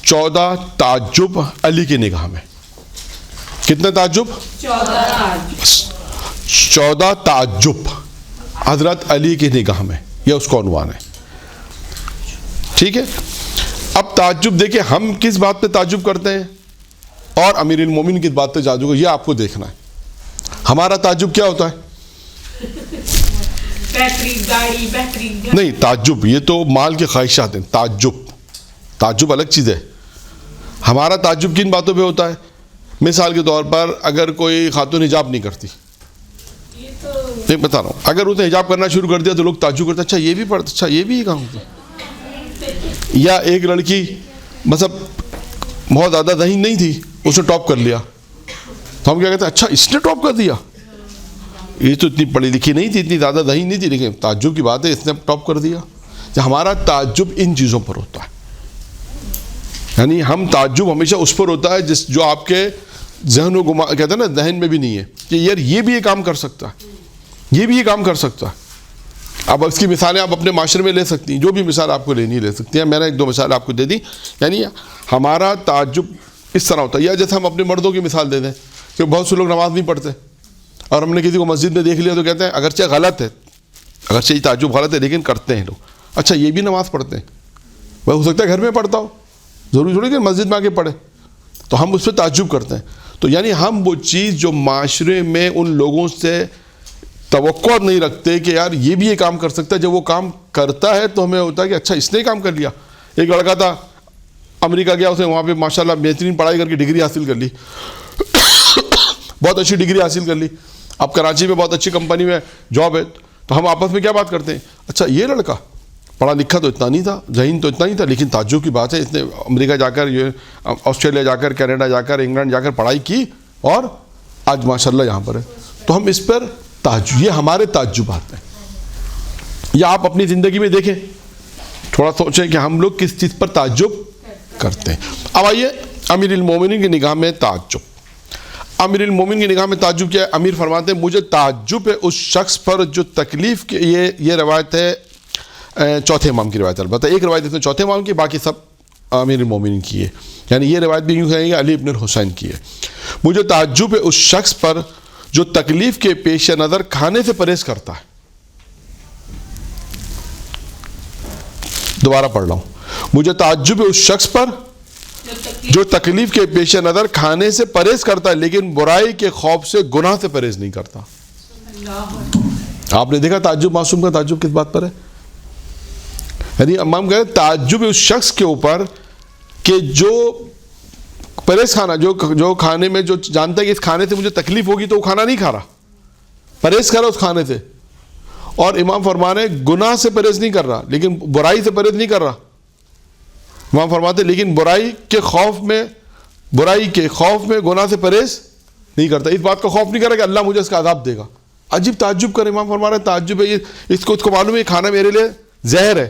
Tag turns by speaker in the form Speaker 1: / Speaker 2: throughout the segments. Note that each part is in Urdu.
Speaker 1: 14 تعجب علی کی نگاہ میں. کتنے تعجب؟ 14 تعجب حضرت علی کی نگاہ میں، یہ اس کو عنوان ہے. ٹھیک ہے. اب تعجب دیکھیں ہم کس بات پہ تعجب کرتے ہیں اور امیر المومنین کس بات پہ تعجب کرتے ہیں، یہ آپ کو دیکھنا ہے. ہمارا تعجب کیا ہوتا ہے؟ نہیں، تعجب یہ تو مال کے خواہشات ہیں. تعجب الگ چیز ہے. ہمارا تعجب کن باتوں پہ ہوتا ہے؟ مثال کے طور پر اگر کوئی خاتون حجاب نہیں کرتی، نہیں بتا رہا ہوں، اگر اس نے حجاب کرنا شروع کر دیا تو لوگ تعجب کرتے ہیں، اچھا یہ بھی پڑھتا، اچھا یہ بھی کام ہوتا. یا ایک لڑکی مطلب بہت زیادہ ذہین نہیں تھی، اس نے ٹاپ کر لیا، تو ہم کیا کہتے ہیں، اچھا اس نے ٹاپ کر دیا، یہ تو اتنی پڑھی لکھی نہیں تھی، اتنی زیادہ ذہین نہیں تھی، لیکن تعجب کی بات ہے اس نے ٹاپ کر دیا. ہمارا تعجب ان چیزوں پر ہوتا ہے. یعنی ہم تعجب ہمیشہ اس پر ہوتا ہے جو آپ کے ذہن و گما کہتے ہیں نا، ذہن میں بھی نہیں ہے کہ یار یہ بھی یہ کام کر سکتا ہے، یہ بھی یہ کام کر سکتا ہے. اب اس کی مثالیں آپ اپنے معاشرے میں لے سکتی ہیں، جو بھی مثال آپ کو لینی لے سکتی ہیں. میں نے 1-2 مثال آپ کو دے دی. یعنی ہمارا تعجب اس طرح ہوتا ہے. یا جیسے ہم اپنے مردوں کی مثال دے دیں کہ بہت سے لوگ نماز نہیں پڑھتے اور ہم نے کسی کو مسجد میں دیکھ لیا تو کہتے ہیں اگرچہ غلط ہے، اگرچہ یہ تعجب غلط ہے لیکن کرتے ہیں لوگ. اچھا یہ بھی نماز پڑھتے ہیں، وہ ہو سکتا ہے گھر میں پڑھتا ہو، ضروری تھوڑی کہ مسجد میں آ کے پڑھے. تو ہم اس پہ تعجب کرتے ہیں. تو یعنی ہم وہ چیز جو معاشرے میں ان لوگوں سے توقع نہیں رکھتے کہ یار یہ بھی یہ کام کر سکتا ہے، جب وہ کام کرتا ہے تو ہمیں ہوتا ہے کہ اچھا اس نے کام کر لیا. ایک لڑکا تھا امریکہ گیا، اس نے وہاں پہ ماشاءاللہ بہترین پڑھائی کر کے ڈگری حاصل کر لی، بہت اچھی ڈگری حاصل کر لی. اب کراچی میں بہت اچھی کمپنی میں جاب ہے. تو ہم آپس میں کیا بات کرتے ہیں، اچھا یہ لڑکا پڑھا لکھا تو اتنا نہیں تھا، ذہین تو اتنا نہیں تھا، لیکن تعجب کی بات ہے اس نے امریکہ جا کر، آسٹریلیا جا کر، کینیڈا جا کر، انگلینڈ جا کر پڑھائی کی اور آج ماشاءاللہ یہاں پر ہے. تو ہم اس پر تعجب، یہ ہمارے تعجبات ہیں. یا آپ اپنی زندگی میں دیکھیں، تھوڑا سوچیں کہ ہم لوگ کس چیز پر تعجب کرتے ہیں. اب آئیے امیر المومنین کی نگاہ میں تعجب. امیر المومنین کی نگاہ میں تعجب کیا ہے؟ امیر فرماتے ہیں مجھے تعجب ہے اس شخص پر جو تکلیف کے، یہ روایت ہے چوتھے امام کی روایت. البتہ ایک روایت اس میں چوتھے امام کی، باقی سب امیر المومنین کی ہے. یعنی یہ روایت بھی یوں کہیں گے علی ابن الحسین کی ہے. مجھے تعجب ہے اس شخص پر جو تکلیف کے پیش نظر کھانے سے پرہیز کرتا ہے. دوبارہ پڑھ رہا ہوں، مجھے تعجب ہے اس شخص پر جو تکلیف کے پیش نظر کھانے سے پرہیز کرتا ہے لیکن برائی کے خوف سے گناہ سے پرہیز نہیں کرتا. آپ نے دیکھا تعجب، معصوم کا تعجب کس بات پر ہے؟ یعنی امام کہتے ہیں تعجب ہے اس شخص کے اوپر کہ جو پرہیز کھانا، جو کھانے میں جو جانتا ہے کہ اس کھانے سے مجھے تکلیف ہوگی تو وہ کھانا نہیں کھا رہا، پرہیز کر رہا اس کھانے سے. اور امام فرمانے گناہ سے پرہیز نہیں کر رہا لیکن برائی سے پرہیز نہیں کر رہا. امام فرماتے لیکن برائی کے خوف میں گناہ سے پرہیز نہیں کرتا. اس بات کا خوف نہیں کر رہا کہ اللہ مجھے اس کا عذاب دے گا. عجیب تعجب کر امام فرما رہے ہیں تعجب ہے، اس کو معلوم ہے یہ کھانا میرے لیے زہر ہے،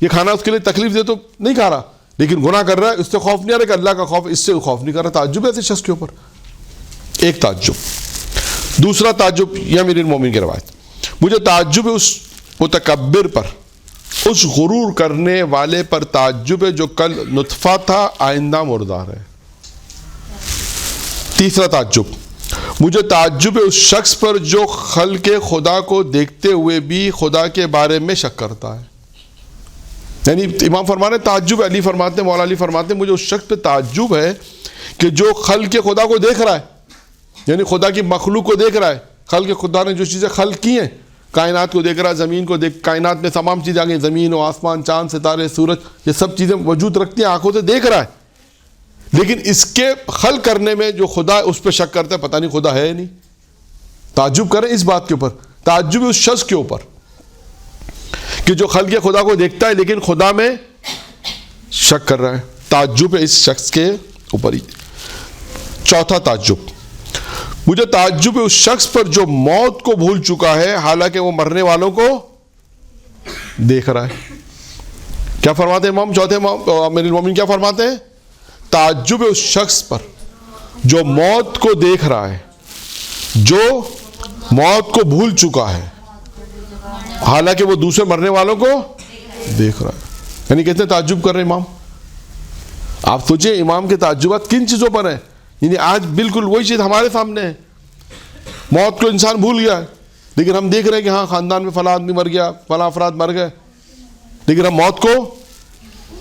Speaker 1: یہ کھانا اس کے لیے تکلیف دے تو نہیں کھا رہا لیکن گناہ کر رہا ہے، اس سے خوف نہیں آ رہا کہ اللہ کا خوف، اس سے خوف نہیں کر رہا. تعجب ہے ایسے شخص کے اوپر. ایک تعجب. دوسرا تعجب یہ امیر المومنین کی روایت، مجھے تعجب ہے اس متکبر پر، اس غرور کرنے والے پر تعجب ہے جو کل نطفہ تھا آئندہ مردار ہے. تیسرا تعجب، مجھے تعجب ہے اس شخص پر جو خلق خدا کو دیکھتے ہوئے بھی خدا کے بارے میں شک کرتا ہے. یعنی امام فرمانے تعجب، علی فرماتے ہیں، مولا علی فرماتے ہیں مجھے اس شخص پہ تعجب ہے کہ جو خلق خدا کو دیکھ رہا ہے، یعنی خدا کی مخلوق کو دیکھ رہا ہے. خلق خدا نے جو چیزیں خلق کی ہیں، کائنات کو دیکھ رہا ہے، زمین کو دیکھ، کائنات میں تمام چیزیں آ گئی، زمین و آسمان، چاند ستارے، سورج، یہ سب چیزیں وجود رکھتی ہیں، آنکھوں سے دیکھ رہا ہے. لیکن اس کے خلق کرنے میں جو خدا ہے اس پہ شک کرتا ہے، پتہ نہیں خدا ہے نہیں. تعجب کریں اس بات کے اوپر. تعجب ہے اس شخص کے اوپر کہ جو خلق خدا کو دیکھتا ہے لیکن خدا میں شک کر رہا ہے. تعجب ہے اس شخص کے اوپر. چوتھا تعجب، مجھے تعجب ہے اس شخص پر جو موت کو بھول چکا ہے حالانکہ وہ مرنے والوں کو دیکھ رہا ہے. کیا فرماتے ہیں امام؟ چوتھے امام امیر المومنین کیا فرماتے ہیں؟ تعجب ہے اس شخص پر جو موت کو دیکھ رہا ہے، جو موت کو بھول چکا ہے حالانکہ وہ دوسرے مرنے والوں کو دیکھ رہا ہے. یعنی کتنے تعجب کر رہے ہیں امام. آپ سوچیں امام کے تعجبات کن چیزوں پر ہیں. یعنی آج بالکل وہی چیز ہمارے سامنے ہے. موت کو انسان بھول گیا ہے, لیکن ہم دیکھ رہے ہیں کہ ہاں خاندان میں فلاں آدمی مر گیا, فلاں افراد مر گئے, لیکن ہم موت کو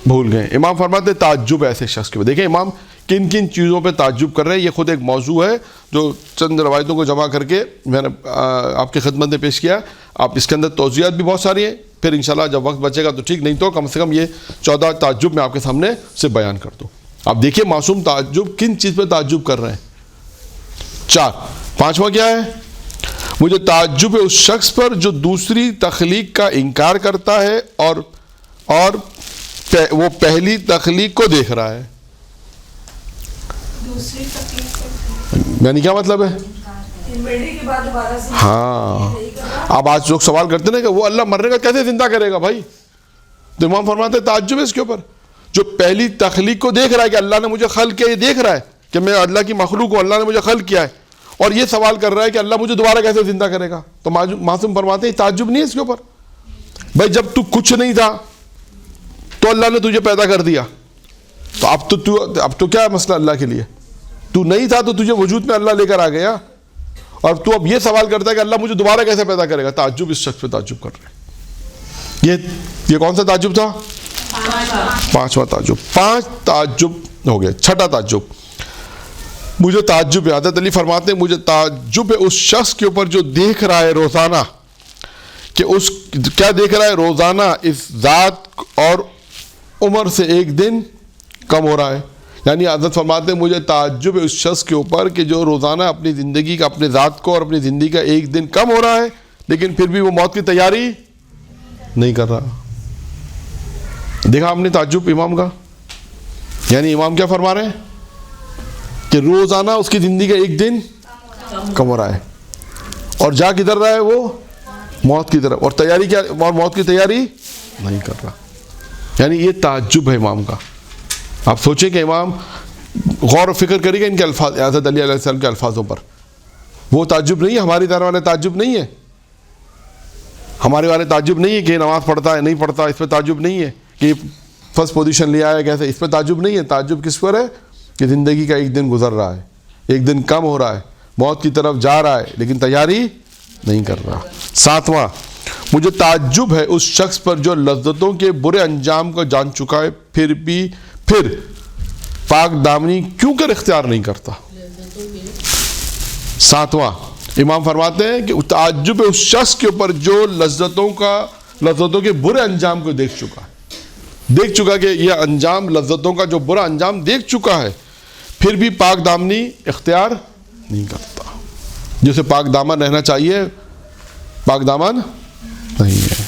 Speaker 1: بھول گئے. امام فرماتے تعجب ایسے شخص کے اوپر. دیکھیں امام کن کن چیزوں پہ تعجب کر رہے ہیں. یہ خود ایک موضوع ہے جو چند روایتوں کو جمع کر کے میں نے آپ کی خدمت میں پیش کیا. آپ اس کے اندر توضیحات بھی بہت ساری ہیں, پھر انشاءاللہ جب وقت بچے گا تو ٹھیک, نہیں تو کم سے کم یہ 14 تعجب میں آپ کے سامنے سے بیان کر دوں. آپ دیکھیے معصوم تعجب کن چیز پہ تعجب کر رہے ہیں. 4. 5واں کیا ہے؟ مجھے تعجب ہے اس شخص پر جو دوسری تخلیق کا انکار کرتا ہے اور وہ پہلی تخلیق کو دیکھ رہا ہے. یعنی کیا مطلب ہے؟ ہاں, اب آج لوگ سوال کرتے ہیں کہ وہ اللہ مرنے کا کیسے زندہ کرے گا بھائی. تو امام فرماتے ہیں تعجب ہے اس کے اوپر جو پہلی تخلیق کو دیکھ رہا ہے کہ اللہ نے مجھے خلق کیا, یہ دیکھ رہا ہے کہ میں اللہ کی مخلوق ہوں, اللہ نے مجھے خلق کیا ہے, اور یہ سوال کر رہا ہے کہ اللہ مجھے دوبارہ کیسے زندہ کرے گا. تو معصوم فرماتے ہیں تعجب نہیں ہے اس کے اوپر. بھائی جب تو کچھ نہیں تھا تو اللہ نے تجھے پیدا کر دیا, تو اب تو کیا ہے مسئلہ اللہ کے لیے. تو نہیں تھا تو تجھے وجود میں اللہ لے کر آ گیا, اور تو اب یہ سوال کرتا ہے کہ اللہ مجھے دوبارہ کیسے پیدا کرے گا. تعجب اس شخص پہ تعجب کر رہے ہیں. یہ کون سا تعجب تھا؟ 5واں تعجب. 5 تعجب ہو گئے. 6واں تعجب مجھے تعجب ہے. حضرت علی فرماتے ہیں مجھے تعجب ہے اس شخص کے اوپر جو دیکھ رہا ہے روزانہ کہ کیا دیکھ رہا ہے روزانہ اس ذات اور عمر سے ایک دن کم ہو رہا ہے. یعنی حضرت فرماتے ہیں مجھے تعجب ہے اس شخص کے اوپر کہ جو روزانہ اپنی زندگی کا, اپنے ذات کو اور اپنی زندگی کا ایک دن کم ہو رہا ہے, لیکن پھر بھی وہ موت کی تیاری نہیں کر رہا. دیکھا ہم نے تعجب امام کا. یعنی امام کیا فرما رہے ہیں کہ روزانہ اس کی زندگی کا ایک دن کم ہو رہا ہے, اور جا کدھر رہا ہے وہ موت کی طرف, اور تیاری کیا, اور موت کی تیاری نہیں کر رہا. یعنی یہ تعجب ہے امام کا. آپ سوچیں کہ امام غور و فکر کرے گا ان کے الفاظ, حضرت علی علیہ السلام کے الفاظوں پر. وہ تعجب نہیں ہے ہماری طرح والے تعجب نہیں ہے. ہمارے والے تعجب نہیں ہے کہ نماز پڑھتا ہے نہیں پڑھتا, اس پہ تعجب نہیں ہے کہ فرسٹ پوزیشن لے آیا کیسے, اس پہ تعجب نہیں ہے. تعجب کس پر ہے کہ زندگی کا ایک دن گزر رہا ہے, ایک دن کم ہو رہا ہے, موت کی طرف جا رہا ہے, لیکن تیاری نہیں کر رہا. 7واں مجھے تعجب ہے اس شخص پر جو لذتوں کے برے انجام کو جان چکا ہے پھر پاک دامنی کیوں کر اختیار نہیں کرتا. 7واں امام فرماتے ہیں کہ تعجب ہے اس شخص کے اوپر جو لذتوں کے برے انجام کو دیکھ چکا کہ یہ انجام, لذتوں کا جو برا انجام دیکھ چکا ہے, پھر بھی پاک دامنی اختیار نہیں کرتا. جسے پاک دامن رہنا چاہیے پاک دامن نہیں ہے,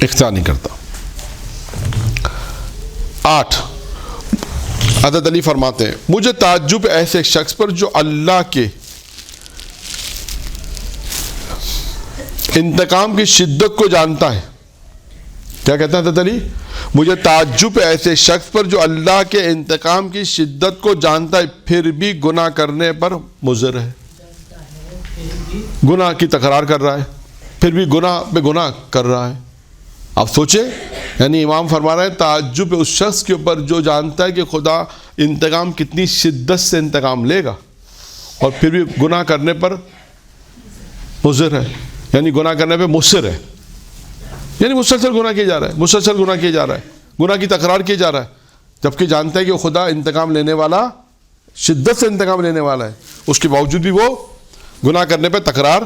Speaker 1: اختیار نہیں کرتا. 8 حضرت علی فرماتے ہیں مجھے تعجب ایسے شخص پر جو اللہ کے انتقام کی شدت کو جانتا ہے. کیا کہتے ہیں حضرت علی؟ مجھے تعجب ایسے شخص پر جو اللہ کے انتقام کی شدت کو جانتا ہے پھر بھی گناہ کرنے پر مصر ہے. گناہ کی تکرار کر رہا ہے, پھر بھی گناہ پہ گناہ کر رہا ہے. آپ سوچیں, یعنی امام فرما رہے ہیں تعجب اس شخص کے اوپر جو جانتا ہے کہ خدا انتقام کتنی شدت سے انتقام لے گا, اور پھر بھی گناہ کرنے پر مصر ہے. یعنی گناہ کرنے پہ مصر ہے, یعنی مسلسل گناہ کیا جا رہا ہے, مسلسل گناہ کیا جا رہا ہے, گناہ کی تکرار کی جا رہا ہے, جبکہ جانتا ہے کہ خدا انتقام لینے والا, شدت سے انتقام لینے والا ہے, اس کے باوجود بھی وہ گناہ کرنے پہ تکرار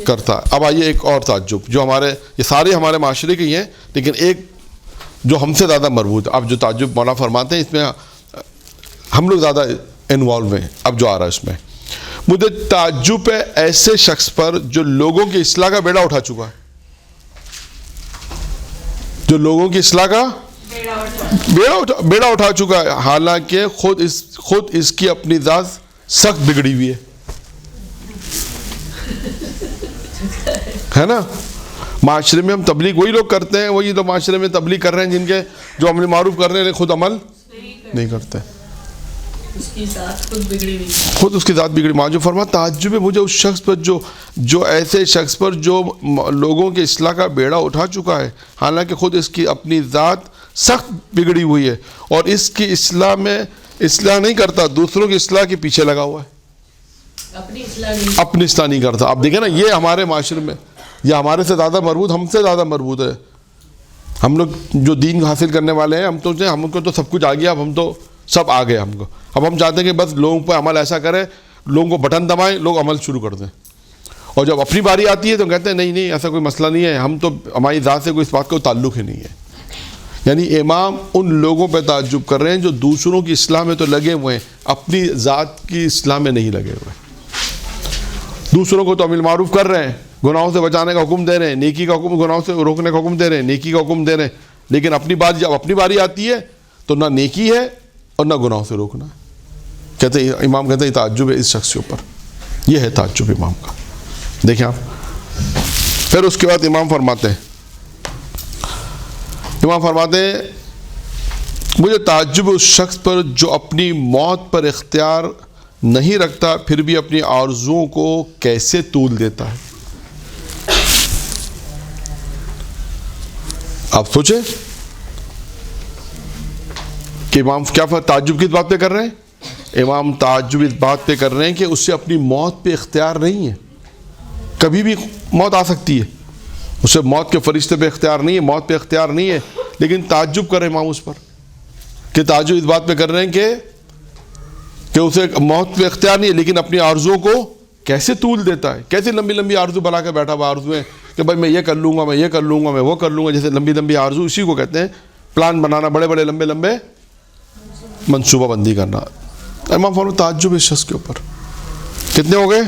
Speaker 1: کرتا ہے. اب آئیے ایک اور تعجب جو یہ سارے ہمارے معاشرے کے ہی ہیں, لیکن ایک جو ہم سے زیادہ مربوط ہے. اب جو تعجب مولانا فرماتے ہیں اس میں ہم لوگ زیادہ انوالو ہیں. اب جو آ رہا ہے اس میں مجھے تعجب ہے ایسے شخص پر جو لوگوں کی اصلاح کا بیڑا اٹھا چکا ہے, جو لوگوں کی اصلاح کا بیڑا اٹھا چکا ہے, حالانکہ خود اس کی اپنی ذات سخت بگڑی ہوئی ہے نا. معاشرے میں ہم تبلیغ وہی لوگ کرتے ہیں, وہی لوگ معاشرے میں تبلیغ کر رہے ہیں جن کے جو امر معروف کر رہے ہیں خود عمل نہیں کرتے, خود اس کی ذات بگڑی. جو فرما تعجب ہے مجھے اس شخص پر جو ایسے شخص پر جو لوگوں کے اصلاح کا بیڑا اٹھا چکا ہے, حالانکہ خود اس کی اپنی ذات سخت بگڑی ہوئی ہے اور اس کی اصلاح میں اصلاح نہیں کرتا, دوسروں کی اصلاح کے پیچھے لگا ہوا ہے, اپنی اصلاح نہیں کرتا. آپ دیکھیں نا, یہ ہمارے معاشرے میں یہ ہمارے سے زیادہ مربوط, ہم سے زیادہ مربوط ہے. ہم لوگ جو دین حاصل کرنے والے ہیں, ہم کو تو سب کچھ آ گیا, اب ہم تو سب آ گئے ہم کو. اب ہم چاہتے ہیں کہ بس لوگوں پہ عمل ایسا کریں, لوگوں کو بٹن دبائیں, لوگ عمل شروع کر دیں. اور جب اپنی باری آتی ہے تو کہتے ہیں نہیں ایسا کوئی مسئلہ نہیں ہے, ہم تو ہماری ذات سے کوئی اس بات کا تعلق ہی نہیں ہے. یعنی امام ان لوگوں پہ تعجب کر رہے ہیں جو دوسروں کی اصلاح میں تو لگے ہوئے ہیں, اپنی ذات کی اصلاح میں نہیں لگے ہوئے. دوسروں کو تو امر معروف کر رہے ہیں, گناہوں سے بچانے کا حکم دے رہے ہیں, نیکی کا حکم, گناہوں سے روکنے کا حکم دے رہے ہیں, نیکی کا حکم دے رہے ہیں, لیکن جب اپنی باری آتی ہے تو نہ نیکی ہے اور نہ گناہوں سے روکنا ہے. کہتے ہیں امام کہتے ہیں تعجب ہے اس شخص کے اوپر. یہ ہے تعجب امام کا. دیکھیں آپ, پھر اس کے بعد امام فرماتے ہیں مجھے تعجب اس شخص پر جو اپنی موت پر اختیار نہیں رکھتا پھر بھی اپنی آرزوؤں کو کیسے طول دیتا ہے. آپ سوچیں کہ امام کیا تعجب کس بات پہ کر رہے ہیں. امام تعجب اس بات پہ کر رہے ہیں کہ اسے اپنی موت پہ اختیار نہیں ہے, کبھی بھی موت آ سکتی ہے, اسے موت کے فرشتے پہ اختیار نہیں ہے, موت پہ اختیار نہیں ہے, لیکن تعجب کرے امام اس پر کہ تعجب اس بات پہ کر رہے ہیں کہ اسے موت پہ اختیار نہیں ہے لیکن اپنی آرزوؤں کو کیسے طول دیتا ہے. کیسے لمبی لمبی آرزو بنا کے بیٹھا ہوا آرزویں کہ بھائی میں یہ کر لوں گا, میں یہ کر لوں گا, میں وہ کر لوں گا. جیسے لمبی لمبی آرزو, اسی کو کہتے ہیں پلان بنانا, بڑے بڑے لمبے لمبے منصوبہ بندی کرنا. امام فرماتے تعجب اس شخص کے اوپر. کتنے ہو گئے؟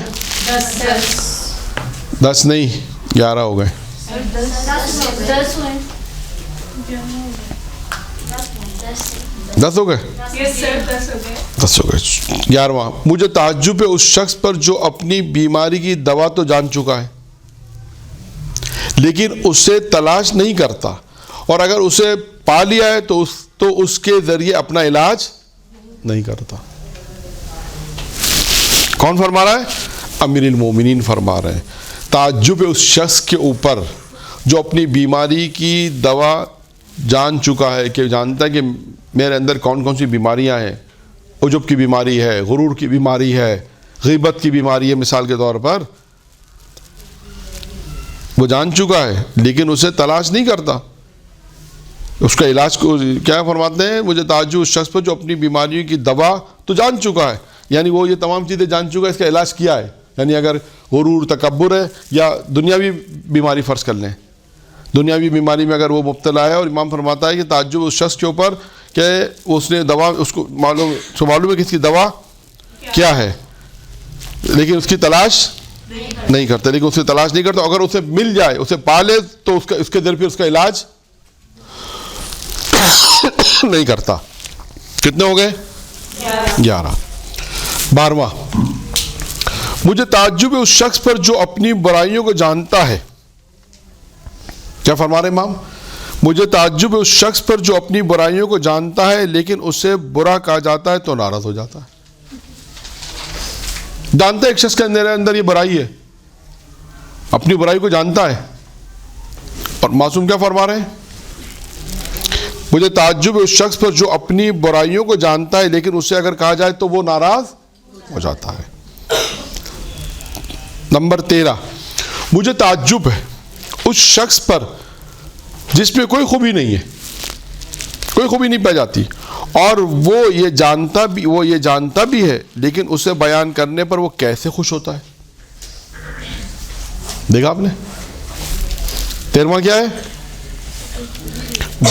Speaker 1: 10 نہیں 11 ہو گئے. 10 ہو گئے. 10 ہو گئے. 11واں, مجھے تعجب ہے اس شخص پر جو اپنی بیماری کی دوا تو جان چکا ہے لیکن اسے تلاش نہیں کرتا, اور اگر اسے پا لیا ہے تو اس کے ذریعے اپنا علاج نہیں کرتا. کون فرما رہا ہے؟ امیر المومنین فرما رہے ہیں. تعجب ہے اس شخص کے اوپر جو اپنی بیماری کی دوا جان چکا ہے, کہ جانتا ہے کہ میرے اندر کون کون سی بیماریاں ہیں. عجب کی بیماری ہے, غرور کی بیماری ہے, غیبت کی بیماری ہے مثال کے طور پر, وہ جان چکا ہے لیکن اسے تلاش نہیں کرتا. اس کا علاج کو کیا فرماتے ہیں؟ مجھے تعجب اس شخص پر جو اپنی بیماریوں کی دوا تو جان چکا ہے, یعنی وہ یہ تمام چیزیں جان چکا ہے, اس کا علاج کیا ہے. یعنی اگر غرور تکبر ہے یا دنیاوی بیماری فرض کر لیں, دنیاوی بیماری میں اگر وہ مبتلا ہے, اور امام فرماتا ہے کہ تعجب اس شخص کے اوپر کہ اس نے دوا, اس کو معلوم ہے کہ اس کی دوا کیا ہے لیکن اس کی تلاش نہیں کرتا. لیکن اس کی تلاش نہیں کرتا, اگر اسے مل جائے, اسے پا لے تو اس کے ذریعے اس کا علاج نہیں کرتا. کتنے ہو گئے؟ 11. 12واں, مجھے تعجب ہے اس شخص پر جو اپنی برائیوں کو جانتا ہے. کیا فرما رہے امام؟ مجھے تعجب ہے اس شخص پر جو اپنی برائیوں کو جانتا ہے لیکن اسے برا کہا جاتا ہے تو ناراض ہو جاتا ہے. جانتا ہے ایک شخص کے اندر یہ برائی ہے, اپنی برائی کو جانتا ہے, اور معصوم کیا فرما رہے ہیں؟ مجھے تعجب ہے اس شخص پر جو اپنی برائیوں کو جانتا ہے لیکن اسے اگر کہا جائے تو وہ ناراض ہو جاتا ہے. نمبر 13, مجھے تعجب ہے اس شخص پر جس میں کوئی خوبی نہیں ہے, کوئی خوبی نہیں پائی جاتی, اور وہ یہ جانتا بھی ہے لیکن اسے بیان کرنے پر وہ کیسے خوش ہوتا ہے. دیکھا آپ نے؟ 13واں کیا ہے؟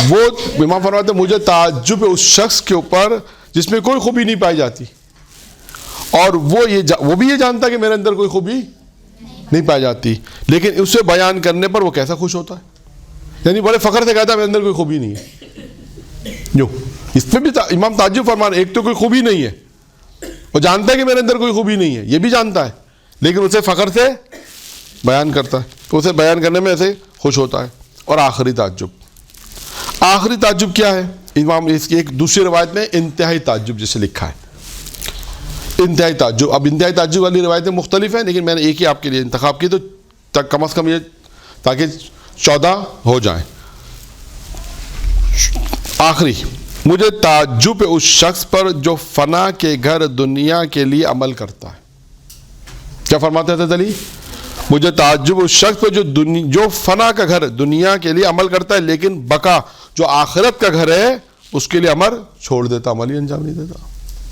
Speaker 1: وہ امام فرماتے ہیں مجھے تعجب ہے اس شخص کے اوپر جس میں کوئی خوبی نہیں پائی جاتی, اور وہ بھی یہ جانتا ہے کہ میرے اندر کوئی خوبی نہیں پائی جاتی, لیکن اسے بیان کرنے پر وہ کیسا خوش ہوتا ہے. یعنی بڑے فخر سے کہتا ہے میرے اندر کوئی خوبی نہیں ہے. جو اس پہ بھی امام تعجب فرما رہے ہیں, ایک تو کوئی خوبی نہیں ہے, وہ جانتا ہے کہ میرے اندر کوئی خوبی نہیں ہے, یہ بھی جانتا ہے, لیکن اسے فخر سے بیان کرتا ہے, تو اسے بیان کرنے میں ایسے خوش ہوتا ہے. اور آخری تعجب کیا ہے؟ امام اس کی ایک دوسری روایت میں انتہائی تعجب جسے لکھا ہے, انتہائی تعجب. اب انتہائی تعجب والی روایتیں مختلف ہیں, لیکن میں نے ایک ہی آپ کے لیے انتخاب کی تو کم از کم یہ تاکہ 14 ہو جائیں. آخری، مجھے تعجب ہے اس شخص پر جو فنا کے گھر دنیا کے لیے عمل کرتا ہے. کیا فرماتے تھے علی؟ مجھے تعجب اس شخص پر جو فنا کا گھر دنیا کے لیے عمل کرتا ہے لیکن بقا جو آخرت کا گھر ہے اس کے لیے عمل چھوڑ دیتا، عملی انجام نہیں دیتا.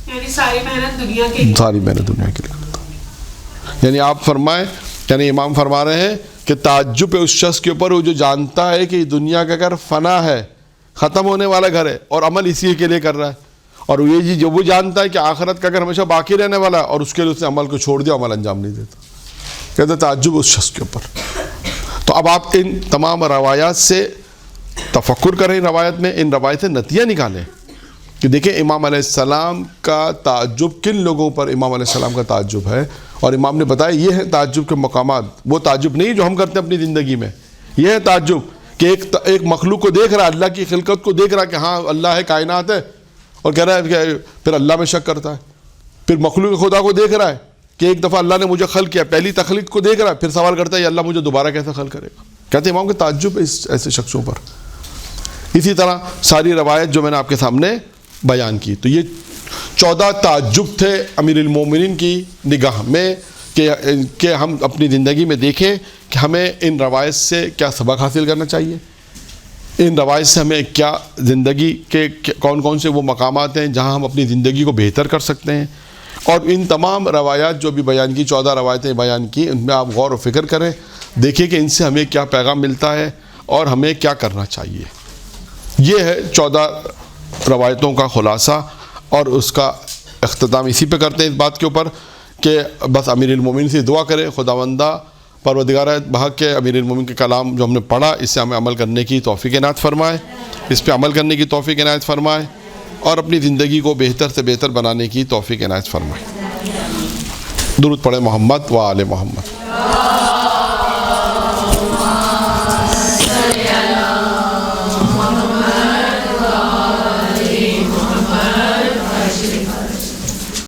Speaker 2: یعنی ساری محنت دنیا کے لیے،
Speaker 1: ساری محنت دنیا کے لیے کرتا. یعنی آپ فرمائیں، یعنی امام فرما رہے ہیں کہ تعجب ہے اس شخص کے اوپر وہ جو جانتا ہے کہ دنیا کا گھر فنا ہے، ختم ہونے والا گھر ہے، اور عمل اسی کے لیے کر رہا ہے. اور یہ جی جو وہ جانتا ہے کہ آخرت کا گھر ہمیشہ باقی رہنے والا ہے اور اس کے لیے اس نے عمل کو چھوڑ دیا، عمل انجام نہیں دیتا. کہتے تعجب اس شخص کے اوپر. تو اب آپ ان تمام روایات سے تفکر کریں، ان روایت میں، ان روایت سے نتیجہ نکالیں کہ دیکھیں امام علیہ السلام کا تعجب کن لوگوں پر امام علیہ السلام کا تعجب ہے. اور امام نے بتایا یہ ہے تعجب کے مقامات. وہ تعجب نہیں جو ہم کرتے ہیں اپنی زندگی میں، یہ ہے تعجب کہ ایک مخلوق کو دیکھ رہا ہے، اللہ کی خلقت کو دیکھ رہا ہے کہ ہاں اللہ ہے، کائنات ہے، اور کہہ رہا ہے کہ پھر اللہ میں شک کرتا ہے. پھر مخلوق خدا کو دیکھ رہا ہے کہ ایک دفعہ اللہ نے مجھے خلق کیا، پہلی تخلیق کو دیکھ رہا ہے، پھر سوال کرتا ہے یہ اللہ مجھے دوبارہ کیسے خلق کرے گا. کہتے ہیں امام کے تعجب اس ایسے شخصوں پر. اسی طرح ساری روایت جو میں نے آپ کے سامنے بیان کی، تو یہ 14 تعجب تھے امیر المومنین کی نگاہ میں کہ ہم اپنی زندگی میں دیکھیں کہ ہمیں ان روایت سے کیا سبق حاصل کرنا چاہیے، ان روایت سے ہمیں کیا زندگی کے کون کون سے وہ مقامات ہیں جہاں ہم اپنی زندگی کو بہتر کر سکتے ہیں. اور ان تمام روایات جو بھی بیان کی، 14 روایتیں بیان کی، ان میں آپ غور و فکر کریں، دیکھیں کہ ان سے ہمیں کیا پیغام ملتا ہے اور ہمیں کیا کرنا چاہیے. یہ ہے 14 روایتوں کا خلاصہ، اور اس کا اختتام اسی پہ کرتے ہیں اس بات کے اوپر کہ بس امیر المومنین سے دعا کریں خداوندہ پروردگار بحق کے امیر المومنین کے کلام جو ہم نے پڑھا اس سے ہمیں عمل کرنے کی توفیق عنایت فرمائے، اس پہ عمل کرنے کی توفیق عنایت فرمائے، اور اپنی زندگی کو بہتر سے بہتر بنانے کی توفیق عنایت فرمائے. درود پڑھیں محمد و آل محمد.